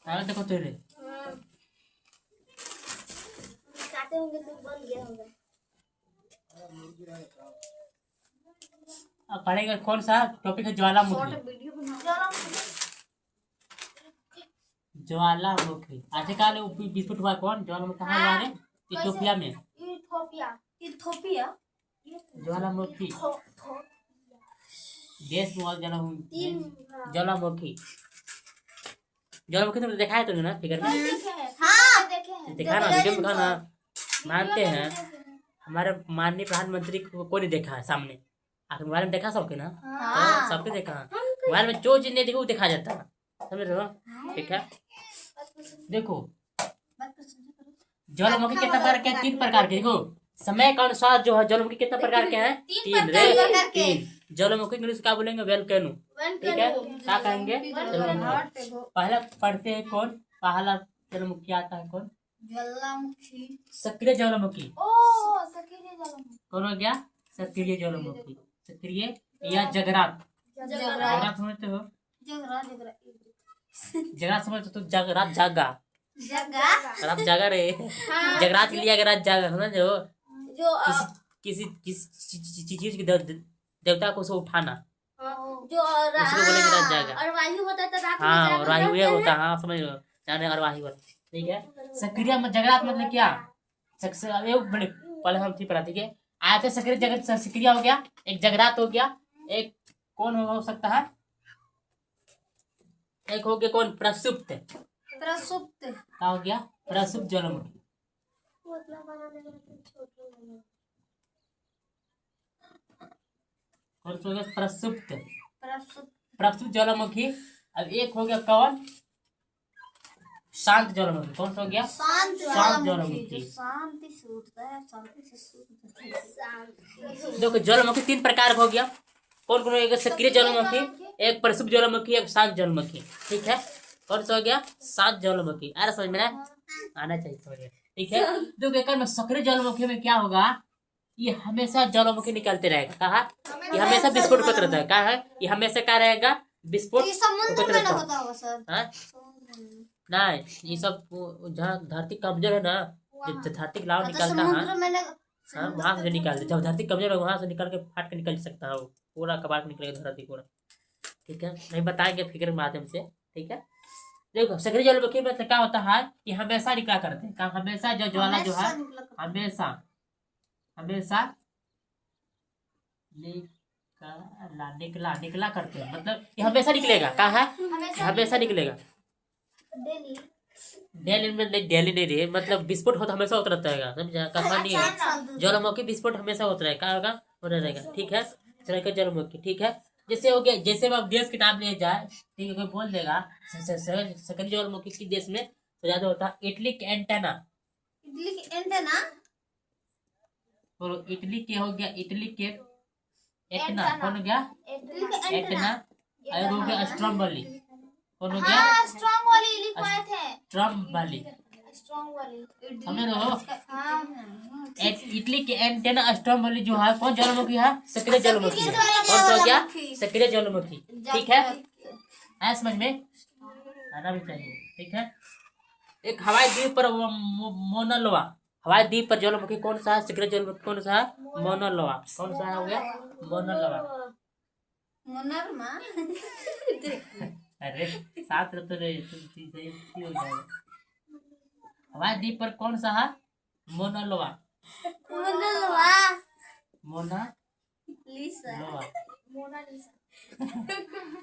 देखो तेरे काटे होंगे तो बन गया होगा। अब पढ़ेगा कौन सा टॉपिक है? ज्वालामुखी। ज्वालामुखी आजकल विस्फोट हुआ कौन? ज्वालामुखी कहाँ हुआ है? इथियोपिया में। इथोपिया ज्वालामुखी देश में ज्वालामुखी। ज्वालामुखी तुमने देखा है तुमने ना फिगर में? हाँ देखे हैं। देखा ना वीडियो में, देखा ना। मानते हैं हमारे माननीय प्रधानमंत्री को नहीं देखा है सामने। आपके मोबाइल में देखा सबके ना? हाँ। सबके देखा। मोबाइल में जो चीज नहीं देखी वो दिखा जाता है, समझ रहे हो? ठीक है, देखो ज्वालामुखी कितना प्रकार के? 3 प्रकार के। देखो समय के अनुसार जो है ज्वालामुखी कितना प्रकार के हैं? 3 रे 3। ज्वालामुखी इंग्लिश क्या बोलेंगे? वोल्केनो। ठीक है, क्या कहेंगे? पहला पढ़ते हैं कौन? पहला ज्वालामुखी आता है कौन? ज्वालामुखी। सक्रिय ज्वालामुखी। सक्रिय ज्वालामुखी कौन हो गया? सक्रिय ज्वालामुखी। सक्रिय या जगरात। जगरात समझते हो? जगरात समझते तो जगरात जागा। रात जागा रे। जगरात के लिए अगर जागा समझ हो? जो किसी चीज की देवता को उसे उठाना, जो उसको बोलेंगे रात जागा। और वायु होता है तो रात में हाँ, जागरण राही हुए करते होता हैं। है। हाँ समझ लो, जाने और वाही होता। ठीक है, सक्रिय जगरात मतलब क्या? बड़े पहले हम थी पढ़ा। ठीक है, आया था सक्रिय जगत सक्रिय हो गया, एक जगरात हो गया, एक कौन हो सकता है? एक हो गया कौन? प्रसुप्त। क्या हो गया? प्रसुप्त ज्वालामुखी। कौन सा हो गया? प्रसुप्त। प्रसुप्त ज्वालामुखी। अब एक हो गया कौन? शांत ज्वालामुखी। कौन सा हो गया? शांत ज्वालामुखी। शांति से उठता है, शांति से सोता है। देखो ज्वालामुखी 3 प्रकार का हो गया। कौन कौन हो गया? सक्रिय ज्वालामुखी, एक प्रसुप्त ज्वालामुखी, एक शांत ज्वालामुखी। ठीक है, कौन सा हो गया? शांत ज्वालामुखी। अरे समझ में आना चाहिए, समझ में। ठीक है, देखो एक में सक्रिय ज्वालामुखी में क्या होगा? ये हमेशा ज्वालामुखी निकलते रहेगा। कहा? ये हमेशा विस्फोट होता रहता है। कहा है? ये हमेशा क्या रहेगा? विस्फोट समुद्र में ना होता होगा सर? नहीं, ये सब जहाँ धरती कमजोर है ना, जब धरती का लाव निकलता है, हाँ वहां से निकाल दे। जब धरती कमजोर है वहां से निकल के फाट के निकल सकता है, वो पूरा कबाड़ के निकलेगा धरती पूरा। ठीक है, नहीं बताएंगे फिक्र के माध्यम से। ठीक है, देखो सक्रिय ज्वालामुखी में क्या होता है कि हमेशा निकला करते हैं। हमेशा जो ज्वाला जो है हमेशा हमेशा निकला निकला करते हैं, मतलब ये हमेशा निकलेगा। कहा है? हमेशा निकलेगा। डेली में नहीं, डेली नहीं रही, मतलब विस्फोट होता हमेशा होता रहता है। समझा? कहा नहीं है ज्वालामुखी विस्फोट हमेशा होता रहेगा। क्या होगा? होता रहेगा। ठीक है, ज्वालामुखी। ठीक है, जैसे हो गया, जैसे अब देश के नाम लिए जाए, ठीक है, कोई बोल देगा सक्रिय ज्वालामुखी किस देश में तो ज्यादा होता है? इटली के एंटेना। बोलो, इटली के हो गया, इटली के एटना। कौन हो गया? एटना। और हो गया स्ट्रॉम्बली। कौन हो गया? स्ट्रॉन्ग वाली लिखवाए थे। स्ट्रॉम्बली। स्ट्रॉन्ग वाली समझ रहे हो? इटली के एंटेना स्ट्रॉम्बली जो है कौन ज्वालामुखी है? सक्रिय ज्वालामुखी है। कौन सा हो गया? सक्रिय ज्वालामुखी। ठीक है, आया समझ में? आना भी चाहिए। ठीक है, एक हवाई द्वीप पर मोना लोआ। हवाई द्वीप पर ज्वालामुखी कौन सा है? सक्रिय ज्वालामुखी कौन सा है? मोना लोआ। कौन सा हो गया? मोना लोआ। अरे साथ रहते रहे तो हो जाएगा। हवाई द्वीप पर कौन सा है? मोना लोआ। मोना लोआ।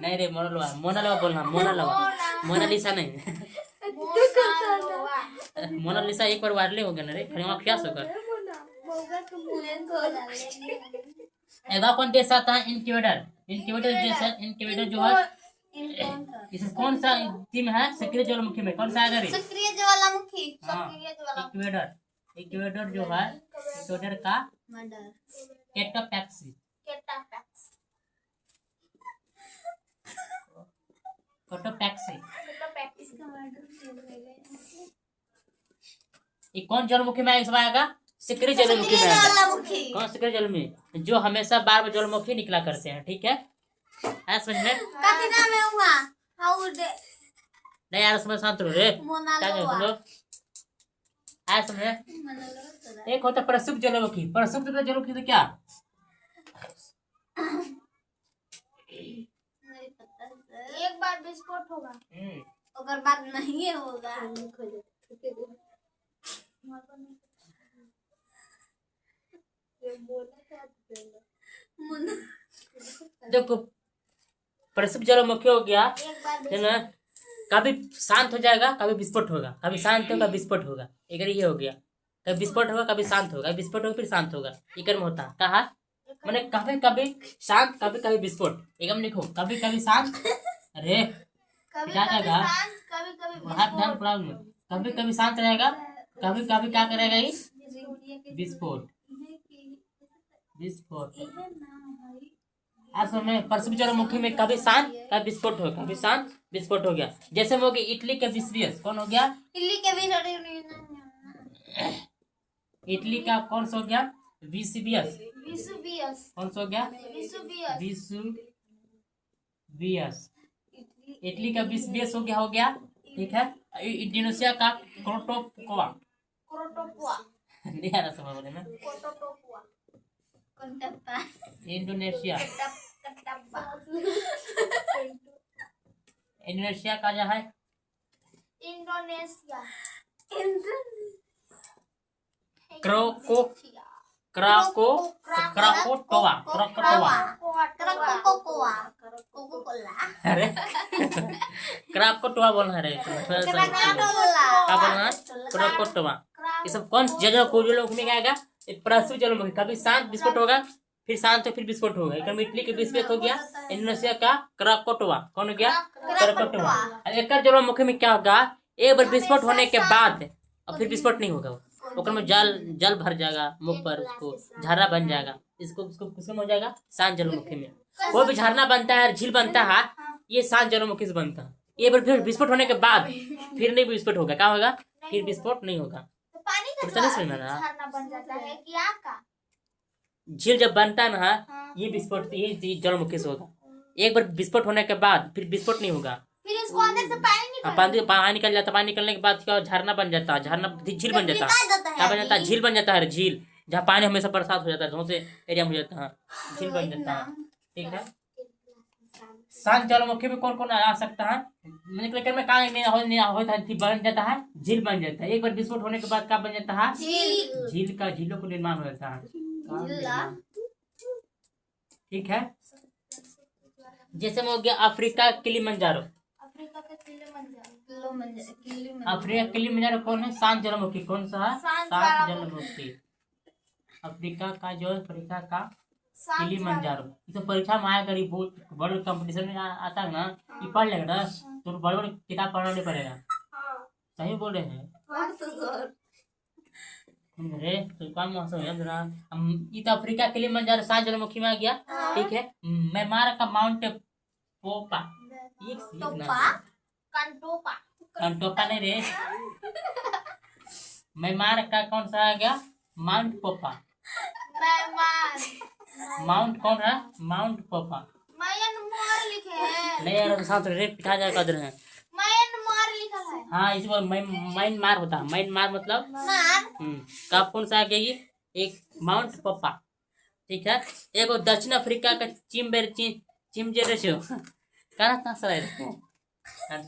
नहीं रे, मोना लोआ। मोना लोआ बोलना, मोना लोआ, मोनालिसा नहीं। मोनालिसा एक बार वायरल हो गया ना रे, फिर वहाँ क्या होगा? एगा कौन देश आता है? इनक्यूबेटर। इनक्यूबेटर जैसा इनक्यूबेटर जो है इसमें कौन सा टीम है? सक्रिय ज्वालामुखी में कौन सा आएगा रे? सक्रिय ज्वालामुखी। इक्वेडर। इक्वेडर जो है इक्वेडर का कैटापैक्सी। ये कौन ज्वालामुखी में सब आएगा? सक्रिय ज्वालामुखी में आएगा। कौन सक्रिय ज्वालामुखी? जो हमेशा बार बार ज्वालामुखी निकला करते हैं। ठीक है, समझ में? काफी नाम है हुआ। नहीं यार समझ शांत रहो रे क्या समझो आया समझे एक होता प्रसुप्त ज्वालामुखी प्रसुप्त ज्वालामुखी तो क्या नहीं पता सर। एक बार विस्फोट होगा हम्म, अगर बात नहीं होगा देखो प्रसुप्त ज्वालामुखी हो गया एक बार है ना कभी शांत हो जाएगा कभी विस्फोट होगा कभी शांत होगा विस्फोट होगा एक ये हो गया कभी विस्फोट होगा कभी शांत होगा विस्फोट होगा फिर शांत होगा एक में होता कहा मैंने कभी कभी शांत कभी कभी विस्फोट एकदम लिखो कभी कभी शांत अरे कभी क्या कभी कहेगा शांत कभी कभी हाथ ध्यान पड़ा कभी कभी शांत रहेगा कभी कभी क्या करेगा ये विस्फोट विस्फोट आज में प्रसुप्त ज्वालामुखी में कभी शांत कभी विस्फोट हो कभी शांत विस्फोट हो गया जैसे हो गया इटली के विस्फियस कौन हो गया इल्ली के भी इटली का कौन सा हो गया विस्फियस विसुबियस कौन सा हो गया विसुबियस विस्फियस इटली का विस्फियस हो गया ठीक है इंडोनेशिया का क्रोटोपोआ क्रोटोपुआ नहीं आ रहा समझ में क्रोटोपुआ कंटप्पा इंडोनेशिया कंटप्पा इंडोनेशिया का जो है इंडोनेशिया क्रोको क्राको क्राकोटोवा क्राकोटोवा क्रोकोकोआ कोकोकोला अरे क्राकोटोवा बोलना है रे क्या बोलना है क्राकोटोवा ये सब कौन जगह को जो लोग में क्या आएगा प्रसुप्त ज्वालामुखी कभी शांत विस्फोट होगा फिर शांत हो फिर विस्फोट होगा एक इटली के विस्फोट हो गया इंडोनेशिया का क्राकोटोवा कौन हो गया क्राकोटोवा एक ज्वालामुखी में क्या होगा एक बार विस्फोट होने के बाद और फिर विस्फोट नहीं होगा ओकर में जल भर जाएगा मुख पर उसको झरना बन जाएगा इसको उसको किसमें हो जाएगा शांत ज्वालामुखी में कोई भी झरना बनता है झील बनता है ये शांत ज्वालामुखी से बनता है ये बार फिर विस्फोट होने के बाद फिर नहीं विस्फोट होगा क्या होगा फिर विस्फोट नहीं होगा पानी का तो नहीं समझ में आ रहा झरना बन जाता है कि आग का झील जब बनता है ना ये विस्फोट ये ज्वालामुखी से होगा एक बार विस्फोट होने के बाद फिर विस्फोट नहीं होगा फिर इसको अंदर से पानी पानी निकल जाता पानी निकलने के बाद क्या झरना बन जाता है झरना झील बन जाता है क्या बन जाता है झील बन जाता है झील जहाँ पानी हमेशा बरसात हो जाता है से एरिया में हो जाता है झील बन जाता है ठीक है शांत ज्वालामुखी में कौन कौन आ सकता है लेकिन में बन जाता है झील बन जाता है एक बार विस्फोट होने के बाद क्या बन जाता है झील का झीलों को निर्माण हो जाता है ठीक है जैसे में हो गया अफ्रीका किलिमंजारो अफ्रीका के किलिमंजारो अफ्रीका किलिमंजारो कौन है शांत ज्वालामुखी कौन सा है शांत शांत ज्वालामुखी अफ्रीका का जो है अफ्रीका का किलिमंजारो ये तो परीक्षा में आया करी बहुत बड़े कंपटीशन में आता है ना ये पढ़ लेगा ना तो बड़े बड़े किताब पढ़ना नहीं पड़ेगा सही बोल रहे हैं अरे तो काम मौसम है जरा ये तो अफ्रीका किलिमंजारो शांत ज्वालामुखी में आ गया ठीक है म्यांमार का माउंट पोपा कंटोपा कंटोपा नहीं रे म्यांमार का कौन सा आ गया माउंट पोपा माउंट कौन है माउंट पोपा म्यांमार लिखे हैं नहीं यार साथ रे पिटा जाएगा इधर है म्यांमार लिखा है हाँ इस बार म्यांमार होता है म्यांमार मतलब कब कौन सा आ गया ये एक माउंट पोपा ठीक है एक दक्षिण अफ्रीका का चिम्बेरेचो क्या ना सर टाइम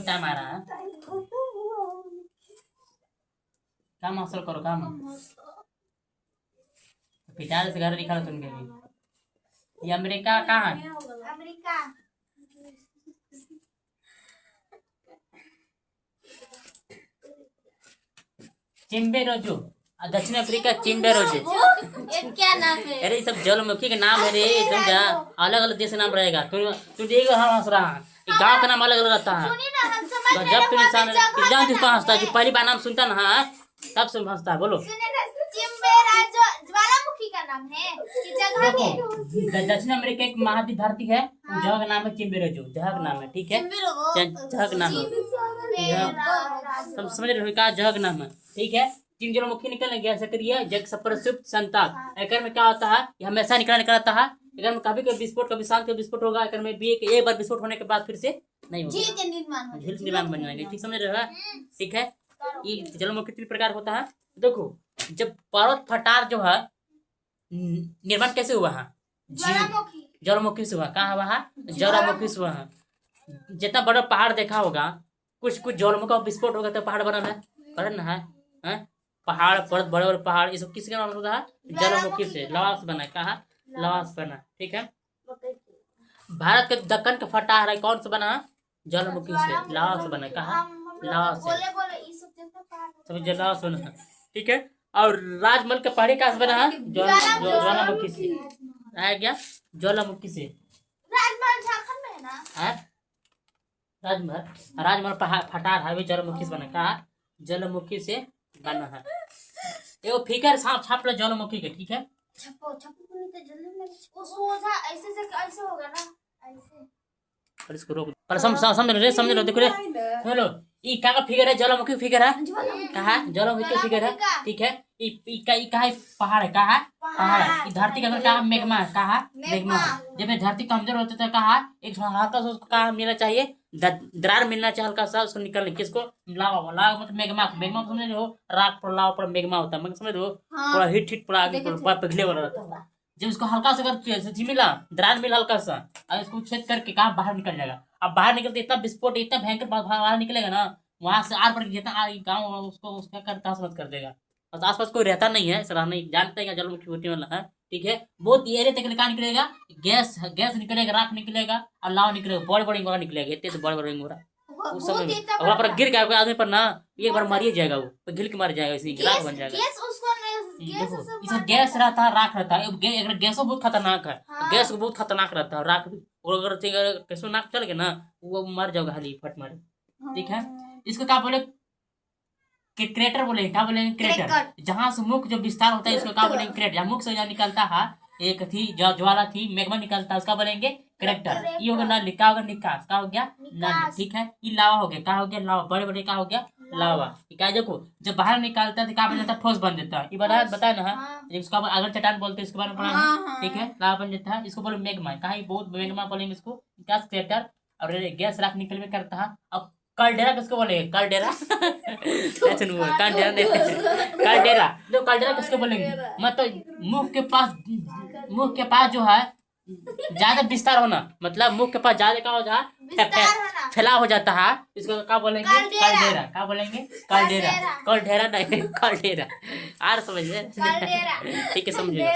टाइम आ रहा है काम हासिल करो काम पिटारे से घर निकालो तुमके भी ये अमेरिका कहाँ है अमेरिका चिम्बेरोजो दक्षिण अफ्रीका चिम्बेरोजो ये क्या नाम है अरे ये सब ज्वालामुखी के नाम है रे समझा अलग अलग देश का नाम रहेगा तू देगा हम हंस रहा है गाँव का नाम अलग अलग रहता है सुनिए ना हम समझ तो जब तुम इंसान एग्जाम जिसको हंसता है जो पहली बार नाम सुनता ना तब से हंसता है बोलो सुनिए ना चिम्बेराजो ज्वालामुखी का नाम है कि जगह देखो है दक्षिण अमेरिका एक महाद्वीप धरती है जगह का नाम है चिम्बेरोजो जगह का नाम है ठीक है जगह का नाम है सब समझ रहे हो क्या जगह का नाम है ठीक है तीन ज्वालामुखी निकलने गया सक्रिय जग सप्रसुप्त संताप। एकर में क्या होता है, ये हमेशा निकलता है। अगर में कभी कभी विस्फोट, कभी शांत कभी विस्फोट होगा। अगर में भी एक बार विस्फोट होने के बाद फिर से नहीं होगा, झील के निर्माण बन जाएंगे। ठीक समझ रहे हो? ठीक है। ये ज्वालामुखी तीन प्रकार होता है। देखो जब पर्वत फटार जो है निर्माण कैसे हुआ है, ज्वालामुखी से हुआ। कहाँ हुआ है? ज्वालामुखी से हुआ है। जितना बड़ा पहाड़ देखा होगा, कुछ कुछ ज्वालामुखी का विस्फोट होगा तो पहाड़ बना है, बना है, हैं? पहाड़ पर्वत बड़े बड़े पहाड़ ये सब किसके नाम होता है? ज्वालामुखी से, लवा से बना। कहा? लवा से बना। ठीक है। भारत के दक्कन का फटार है कौन से बना? ज्वालामुखी से, लवा से बना। कहा? लवा से, समझ, लवा से बना। ठीक है। और राजमहल का पहाड़ी कहाँ से बना है? ज्वालामुखी से। आया क्या? ज्वालामुखी से। राजमहल झारखंड में है ना? राजमहल फटार हाईवे ज्वालामुखी से बना। कहा? ज्वालामुखी से बना है। एगो फिगर छाप लो ज्वालामुखी के। ठीक है। छपो नहीं तो जल्दी में वो सोजा ऐसे से ऐसे होगा ना, ऐसे। और इसको रोक, पर समझ लो देखो रे, हेलो ई का फिगर है? ज्वालामुखी फिगर है। कहा? ज्वालामुखी फिगर है। ठीक है। ई का पहाड़ है। कहा? पहाड़ है। धरती का कहा? मैग्मा। कहा? मैग्मा। जब धरती कमजोर होती है कहा एक हल्का सा उसको कहा मिलना चाहिए, दरार मिलना चाहिए हल्का सा उसको निकलने। किसको? लावा। लावा मतलब मैग्मा। मैग्मा समझ रहे हो? राख पर लावा पर मैग्मा होता है, समझ रहे हो? पूरा हिट पूरा आगे पूरा पिघले वाला रहता है। जब उसको हल्का सा अगर मिला, दरार मिला हल्का सा, और इसको छेद करके कहा बाहर निकल जाएगा। अब बाहर निकलते इतना विस्फोट, इतना भयंकर बाहर निकलेगा ना, वहां से आर पर जितना गाँव उसको उसका करता समझ कर देगा। और आसपास कोई रहता नहीं है, सलाह नहीं जानते हैं ज्वालामुखी होने वाला है। ठीक है। बहुत एरिया तक कहाँ निकलेगा? गैस निकलेगा, राख निकलेगा और लावा निकलेगा, बड़े बड़े गोरा निकलेगा। इतने तो बड़े बड़े गोरा उस समय में वहां पर गिर गया आदमी पर ना, एक बार मर जाएगा, वो तो गिर के मर जाएगा, इसी राख बन जाएगा। इसमें गैस रहता है, राख रहता है। अगर गैसो बहुत खतरनाक है, गैस को बहुत खतरनाक रहता है, राख भी। और अगर कैसे नाक चल गया ना, वो मर जाओगे हाली फट मारे। ठीक है। इसको क्या बोले? क्रेटर बोलेंगे। क्या बोलेंगे? क्रेटर। जहां से मुख जो विस्तार होता है इसको क्या बोलेंगे? क्रेटर। जहाँ मुख से जो निकलता है, एक थी ज्वाला थी, मैग्मा निकलता है, उसका बोलेंगे क्रेटर। ये होगा नली। क्या होगा? निकास। क्या हो गया? नली। ठीक है। ये लावा हो गया। क्या हो गया? लावा। बड़े बड़े क्या हो गया? लावा। क्या देखो जब बाहर निकालता है तो क्या बन जाता है? ठोस बन जाता है। ये बताया ना, इसका अगर चट्टान बोलते हैं इसके बारे में पढ़ा है। ठीक है। लावा बन जाता है, इसको बोलो मैग्मा। कहा? बहुत मैग्मा बोलेंगे इसको, क्रेटर। और गैस राख निकल में करता है। अब कलडेरा किसको बोलेंगे? कलडेरा। कलडेरा जो कलडेरा किसको बोलेंगे? मतलब मुख के पास जो है ज्यादा विस्तार होना, मतलब मुख के पास ज्यादा क्या हो जाए? फैलाव हो जाता है, इसको क्या बोलेंगे? कलडेरा। क्या बोलेंगे? कलडेरा। कलडेरा नहीं, कलडेरा। आर समझ में? ठीक है, समझिए।